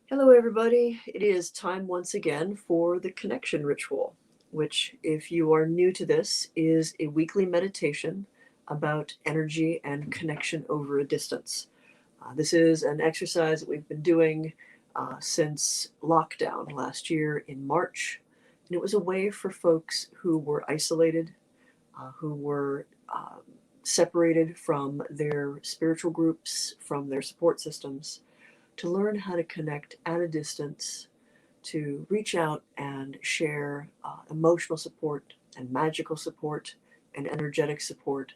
Hello, everybody. It is time once again for the connection ritual, which, if you are new to this, is a weekly meditation about energy and connection over a distance. This is an exercise that we've been doing since lockdown last year in March. And it was a way for folks who were isolated, who were separated from their spiritual groups, from their support systems, to learn how to connect at a distance, to reach out and share emotional support and magical support and energetic support,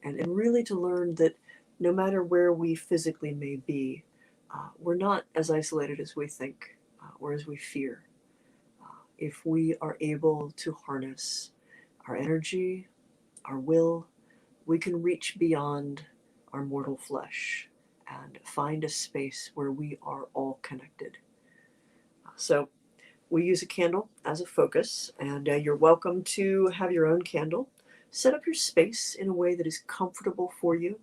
and really to learn that no matter where we physically may be, we're not as isolated as we think or as we fear. If we are able to harness our energy, our will, we can reach beyond our mortal flesh and find a space where we are all connected. So, we use a candle as a focus, and you're welcome to have your own candle. Set up your space in a way that is comfortable for you.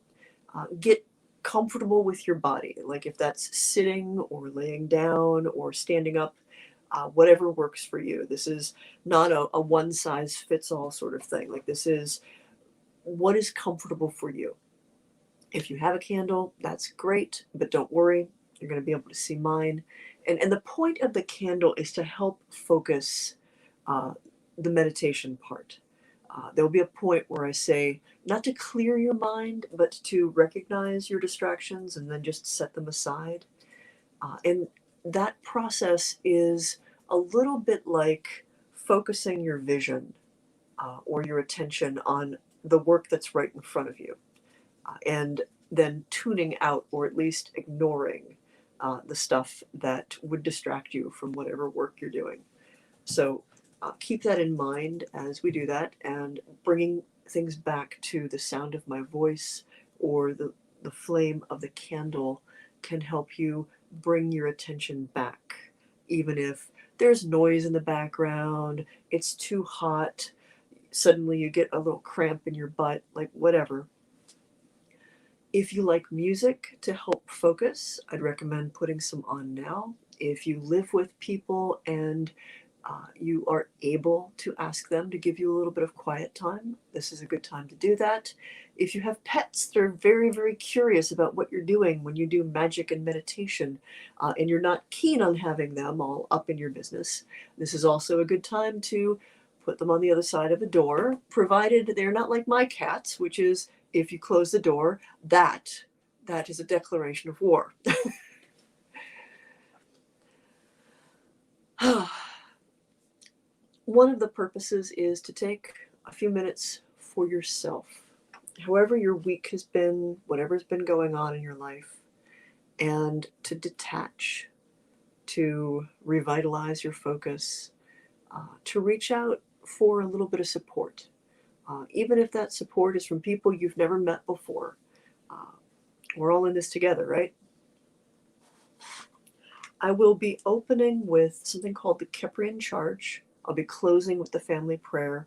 Get comfortable with your body, like if that's sitting or laying down or standing up, whatever works for you. This is not a one size fits all sort of thing. Like, this is what is comfortable for you. If you have a candle, that's great, but don't worry, you're going to be able to see mine. And the point of the candle is to help focus uh, the meditation part. There will be a point where I say not to clear your mind, but to recognize your distractions and then just set them aside. And that process is a little bit like focusing your vision or your attention on the work that's right in front of you, and then tuning out or at least ignoring the stuff that would distract you from whatever work you're doing. So keep that in mind as we do that, and bringing things back to the sound of my voice or the flame of the candle can help you bring your attention back, even if there's noise in the background, it's too hot, suddenly you get a little cramp in your butt, like whatever. If you like music to help focus, I'd recommend putting some on now. If you live with people and you are able to ask them to give you a little bit of quiet time, this is a good time to do that. If you have pets that are very, very curious about what you're doing when you do magic and meditation, and you're not keen on having them all up in your business, this is also a good time to put them on the other side of a door, provided they're not like my cats, which is if you close the door, that is a declaration of war. One of the purposes is to take a few minutes for yourself. However your week has been, whatever's been going on in your life, and to detach, to revitalize your focus, to reach out for a little bit of support. Even if that support is from people you've never met before. Uh, we're all in this together, right? I will be opening with something called the Keprian Charge. I'll be closing with the family prayer.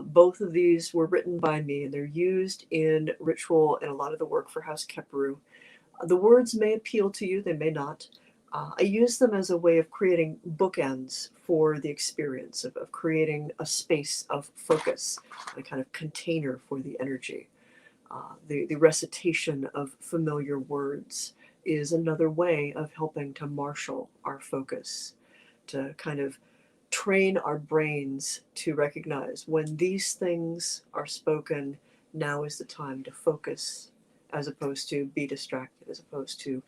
Both of these were written by me, and they're used in ritual and a lot of the work for House Kheperu. The words may appeal to you, they may not. I use them as a way of creating bookends for the experience, of creating a space of focus, a kind of container for the energy. The recitation of familiar words is another way of helping to marshal our focus, to kind of train our brains to recognize when these things are spoken, now is the time to focus, as opposed to be distracted, as opposed to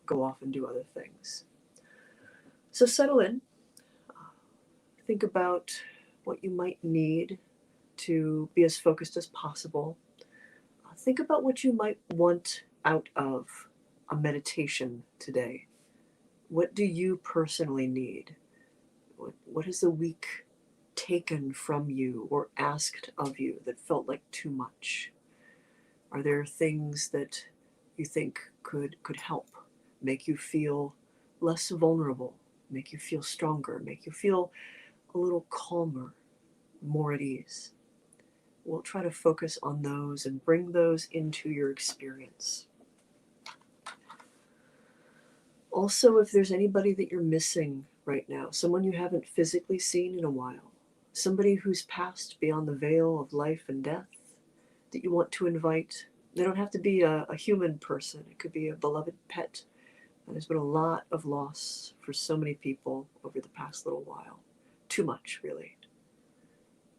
go off and do other things. So settle in, think about what you might need to be as focused as possible. Think about what you might want out of a meditation today. What do you personally need? What has the week taken from you or asked of you that felt like too much? Are there things that you think could help make you feel less vulnerable, make you feel stronger, make you feel a little calmer, more at ease? We'll try to focus on those and bring those into your experience. Also, if there's anybody that you're missing right now, someone you haven't physically seen in a while, somebody who's passed beyond the veil of life and death that you want to invite. They don't have to be a human person, it could be a beloved pet. And there's been a lot of loss for so many people over the past little while. Too much, really.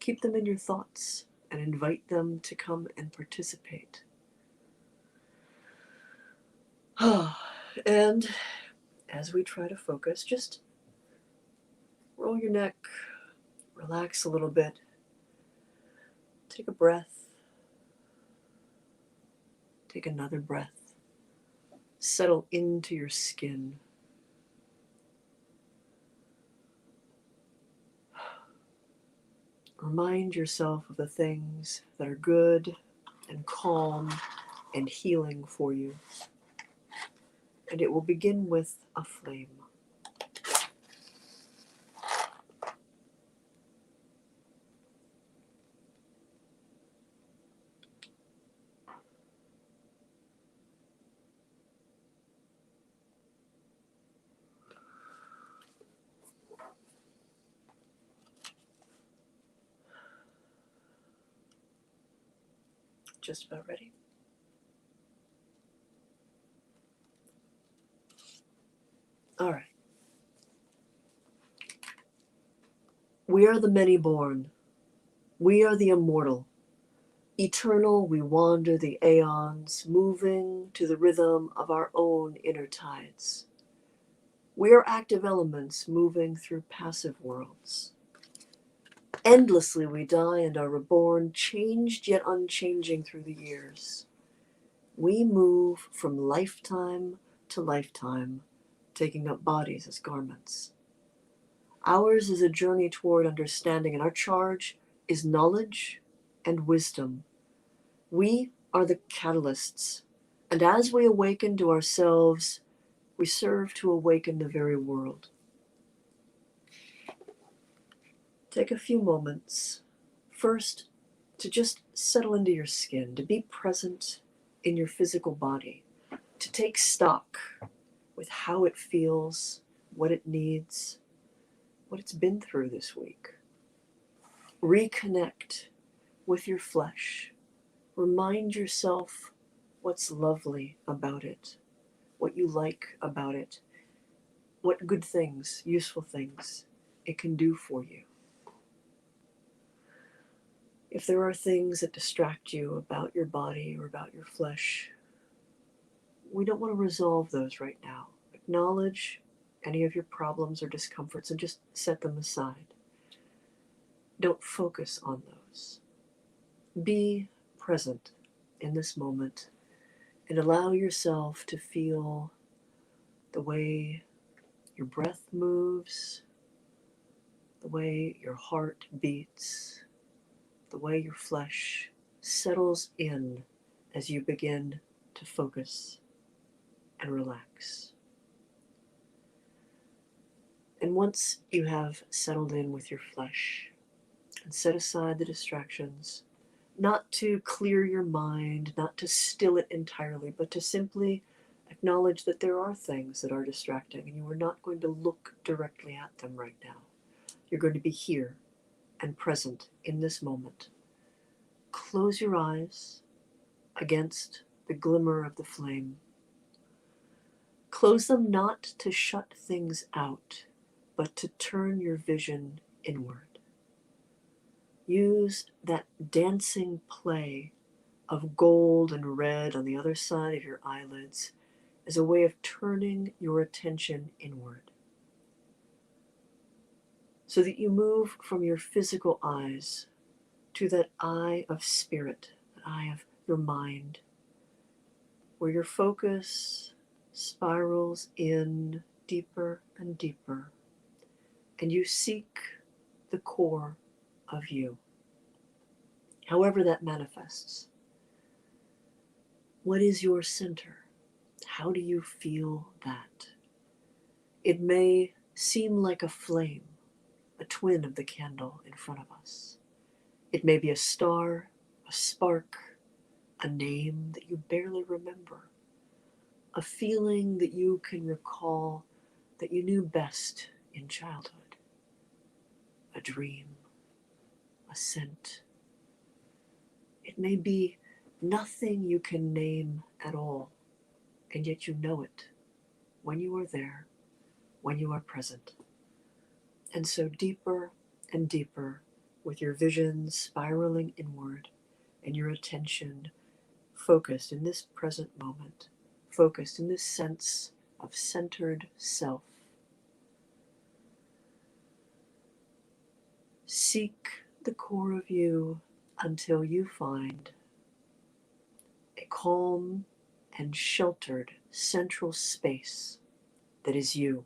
Keep them in your thoughts and invite them to come and participate. And as we try to focus, just roll your neck, relax a little bit, take a breath, take another breath, settle into your skin. Remind yourself of the things that are good and calm and healing for you. And it will begin with a flame. Just about ready? All right. We are the many born. We are the immortal. Eternal, we wander the aeons, moving to the rhythm of our own inner tides. We are active elements moving through passive worlds. Endlessly we die and are reborn, changed yet unchanging through the years. We move from lifetime to lifetime, taking up bodies as garments. Ours is a journey toward understanding, and our charge is knowledge and wisdom. We are the catalysts, and as we awaken to ourselves, we serve to awaken the very world. Take a few moments, first, to just settle into your skin, to be present in your physical body, to take stock with how it feels, what it needs, what it's been through this week. Reconnect with your flesh. Remind yourself what's lovely about it, what you like about it, what good things, useful things it can do for you. If there are things that distract you about your body or about your flesh, we don't want to resolve those right now. Acknowledge any of your problems or discomforts and just set them aside. Don't focus on those. Be present in this moment and allow yourself to feel the way your breath moves, the way your heart beats, the way your flesh settles in as you begin to focus and relax. And once you have settled in with your flesh and set aside the distractions, not to clear your mind, not to still it entirely, but to simply acknowledge that there are things that are distracting and you are not going to look directly at them right now. You're going to be here and present in this moment. Close your eyes against the glimmer of the flame. Close them not to shut things out, but to turn your vision inward. Use that dancing play of gold and red on the other side of your eyelids as a way of turning your attention inward, so that you move from your physical eyes to that eye of spirit, that eye of your mind, where your focus spirals in deeper and deeper, and you seek the core of you, however that manifests. What is your center? How do you feel that? It may seem like a flame, a twin of the candle in front of us. It may be a star, a spark, a name that you barely remember, a feeling that you can recall that you knew best in childhood, a dream, a scent. It may be nothing you can name at all, and yet you know it when you are there, when you are present. And so deeper and deeper, with your vision spiraling inward and your attention focused in this present moment, focused in this sense of centered self. Seek the core of you until you find a calm and sheltered central space that is you,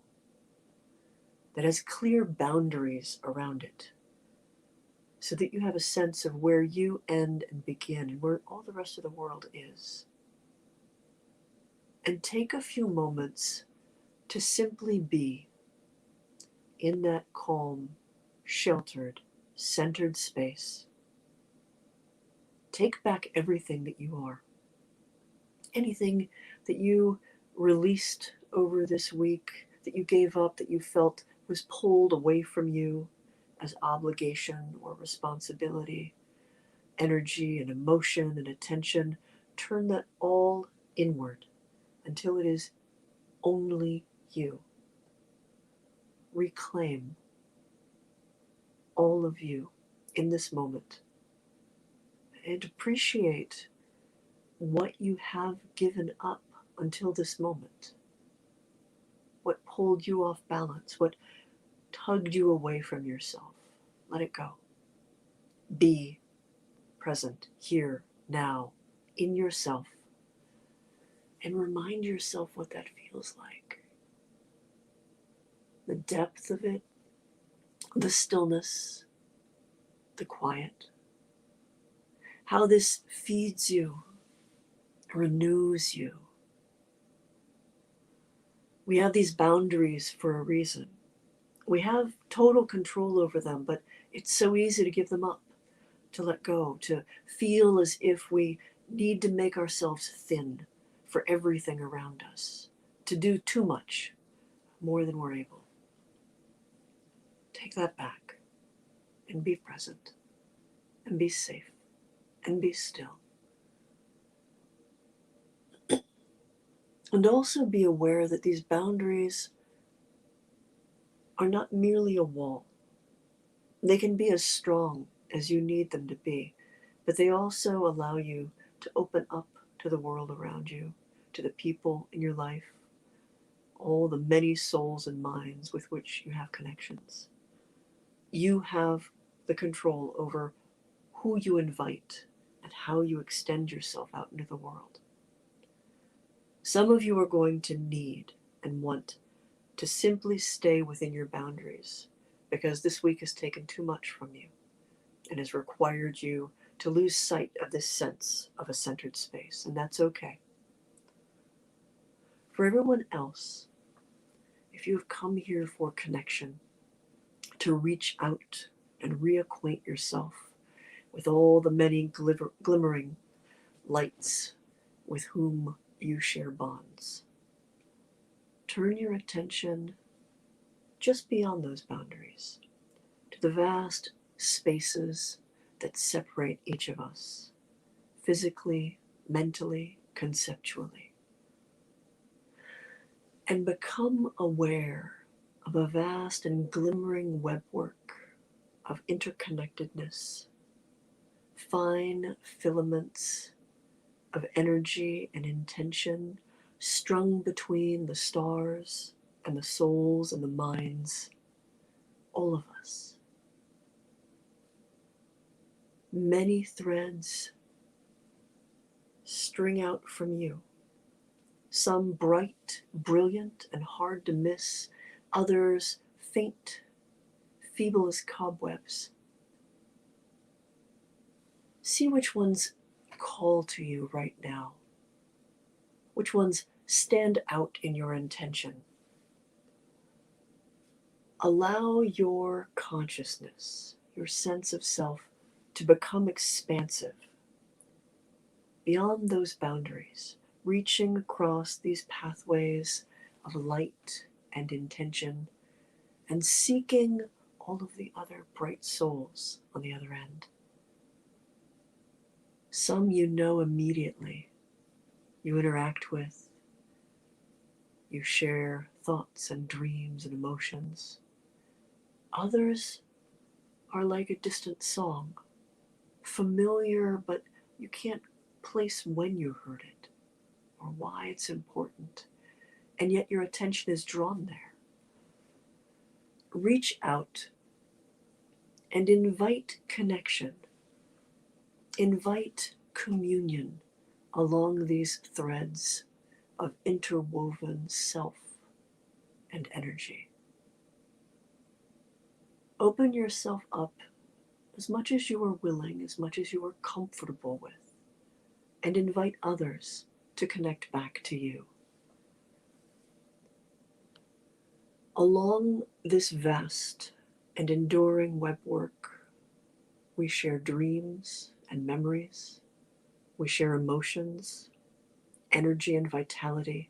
that has clear boundaries around it, so that you have a sense of where you end and begin and where all the rest of the world is. And take a few moments to simply be in that calm, sheltered, centered space. Take back everything that you are. Anything that you released over this week, that you gave up, that you felt was pulled away from you as obligation or responsibility, energy and emotion and attention, turn that all inward until it is only you. Reclaim all of you in this moment and appreciate what you have given up until this moment. What pulled you off balance? What tugged you away from yourself? Let it go. Be present here, now, in yourself, and remind yourself what that feels like. The depth of it, the stillness, the quiet. How this feeds you, renews you. We have these boundaries for a reason. We have total control over them, but it's so easy to give them up, to let go, to feel as if we need to make ourselves thin for everything around us, to do too much, more than we're able. Take that back and be present and be safe and be still. And also be aware that these boundaries are not merely a wall. They can be as strong as you need them to be, but they also allow you to open up to the world around you, to the people in your life, all the many souls and minds with which you have connections. You have the control over who you invite and how you extend yourself out into the world. Some of you are going to need and want to simply stay within your boundaries because this week has taken too much from you and has required you to lose sight of this sense of a centered space, and that's okay. For everyone else, if you have come here for connection, to reach out and reacquaint yourself with all the many glimmering lights with whom you share bonds, turn your attention just beyond those boundaries to the vast spaces that separate each of us, physically, mentally, conceptually, and become aware of a vast and glimmering webwork of interconnectedness, fine filaments of energy and intention strung between the stars and the souls and the minds, all of us. Many threads string out from you, some bright, brilliant, and hard to miss, others faint, feeble as cobwebs. See which ones call to you right now, which ones stand out in your intention. Allow your consciousness, your sense of self, to become expansive beyond those boundaries, reaching across these pathways of light and intention and seeking all of the other bright souls on the other end. Some you know immediately, you interact with, you share thoughts and dreams and emotions. Others are like a distant song, familiar, but you can't place when you heard it or why it's important, and yet your attention is drawn there. Reach out and invite connection, invite communion along these threads of interwoven self and energy. Open yourself up as much as you are willing, as much as you are comfortable with, and invite others to connect back to you. Along this vast and enduring webwork, we share dreams and memories, we share emotions, energy and vitality,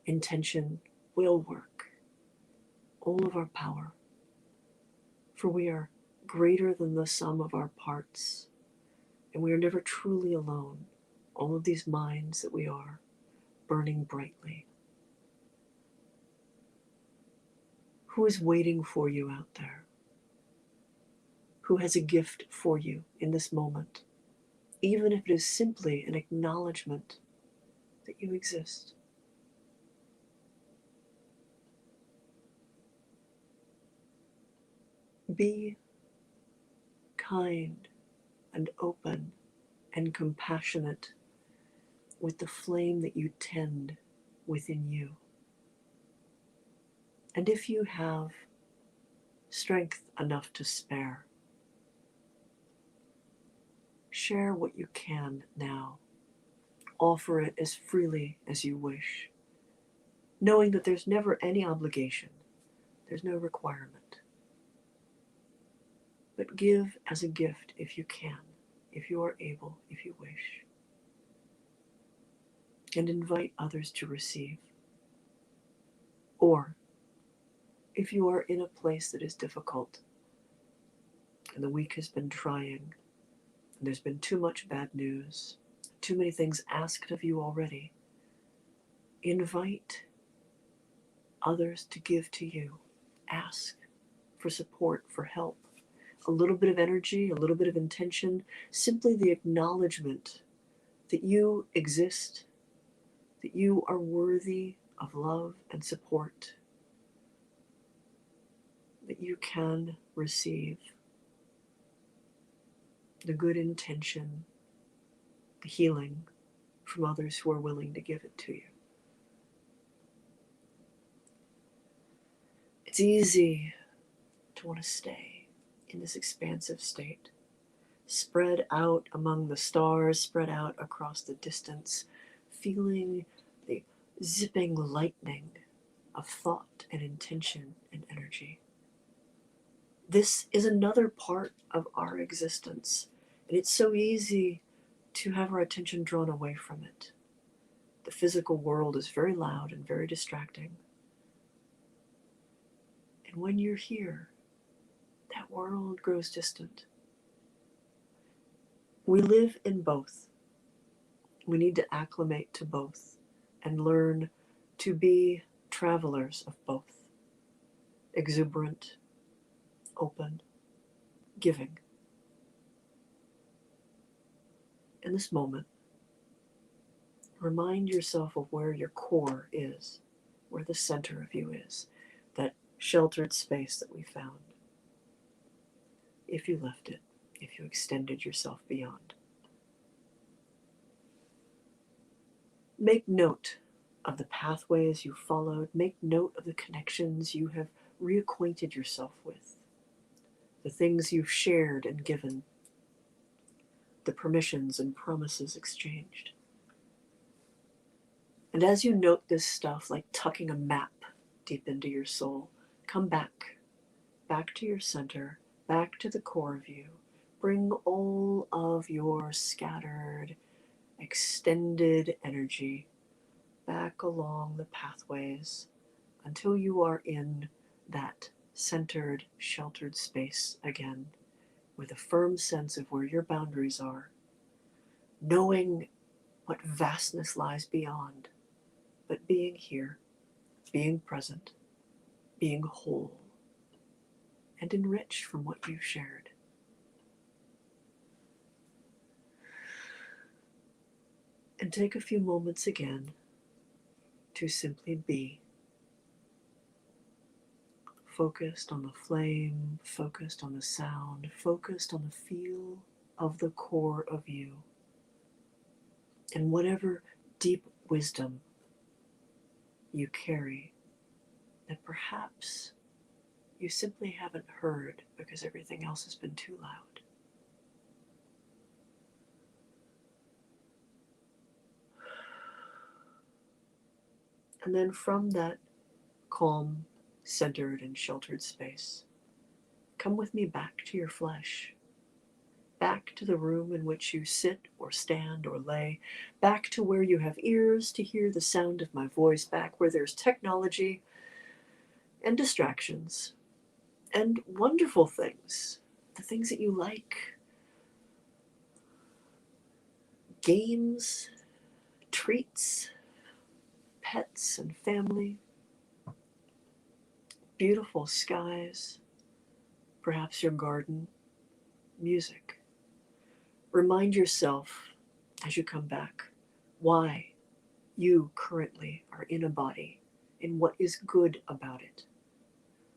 intention, will work, all of our power. For we are greater than the sum of our parts, and we are never truly alone. All of these minds that we are, burning brightly. Who is waiting for you out there? Who has a gift for you in this moment, even if it is simply an acknowledgement that you exist? Be kind and open and compassionate with the flame that you tend within you. And if you have strength enough to spare, share what you can now. Offer it as freely as you wish, knowing that there's never any obligation, there's no requirement. But give as a gift if you can, if you are able, if you wish. And invite others to receive. Or, if you are in a place that is difficult, and the week has been trying, and there's been too much bad news, too many things asked of you already, invite others to give to you. Ask for support, for help, a little bit of energy, a little bit of intention, simply the acknowledgement that you exist, that you are worthy of love and support, that you can receive the good intention, the healing from others who are willing to give it to you. It's easy to want to stay in this expansive state, spread out among the stars, spread out across the distance, feeling the zipping lightning of thought and intention and energy. This is another part of our existence, and it's so easy to have our attention drawn away from it. The physical world is very loud and very distracting. And when you're here, that world grows distant. We live in both. We need to acclimate to both and learn to be travelers of both. Exuberant, open, giving. In this moment, remind yourself of where your core is, where the center of you is, that sheltered space that we found. If you left it, if you extended yourself beyond. Make note of the pathways you followed. Make note of the connections you have reacquainted yourself with, the things you've shared and given, the permissions and promises exchanged. And as you note this stuff, like tucking a map deep into your soul, come back to your center, back to the core of you. Bring all of your scattered extended energy back along the pathways until you are in that centered, sheltered space again, with a firm sense of where your boundaries are, knowing what vastness lies beyond, but being here, being present, being whole, and enriched from what you've shared. And take a few moments again to simply be, focused on the flame, focused on the sound, focused on the feel of the core of you, and whatever deep wisdom you carry that perhaps you simply haven't heard because everything else has been too loud. And then from that calm, centered, and sheltered space, come with me back to your flesh, back to the room in which you sit or stand or lay, back to where you have ears to hear the sound of my voice, back where there's technology and distractions and wonderful things, the things that you like, games, treats, pets and family, beautiful skies, perhaps your garden, music. Remind yourself as you come back why you currently are in a body and what is good about it.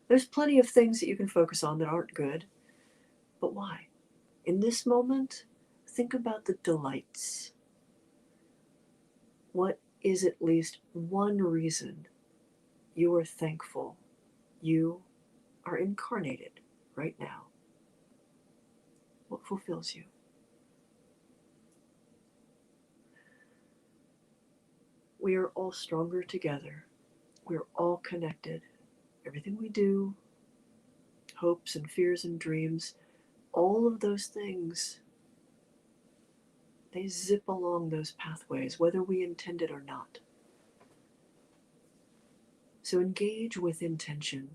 There's plenty of things that you can focus on that aren't good, but why? In this moment, think about the delights. What is at least one reason you are thankful you are incarnated right now? What fulfills you? We are all stronger together. We are all connected. Everything we do, hopes and fears and dreams, all of those things, they zip along those pathways, whether we intend it or not. So engage with intention.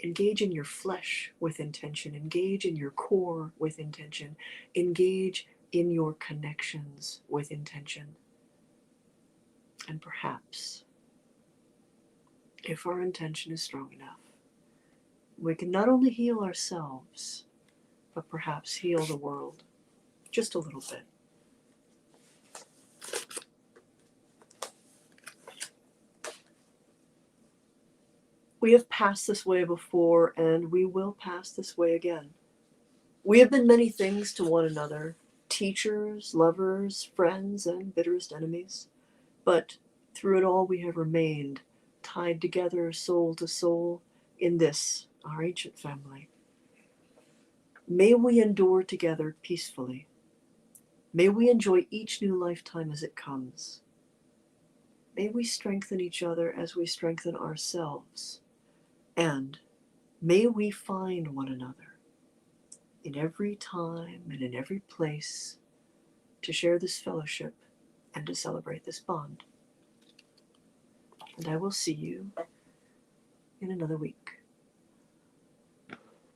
Engage in your flesh with intention. Engage in your core with intention. Engage in your connections with intention. And perhaps, if our intention is strong enough, we can not only heal ourselves, but perhaps heal the world just a little bit. We have passed this way before, and we will pass this way again. We have been many things to one another, teachers, lovers, friends, and bitterest enemies. But through it all, we have remained tied together, soul to soul, in this, our ancient family. May we endure together peacefully. May we enjoy each new lifetime as it comes. May we strengthen each other as we strengthen ourselves. And may we find one another in every time and in every place to share this fellowship and to celebrate this bond. And I will see you in another week.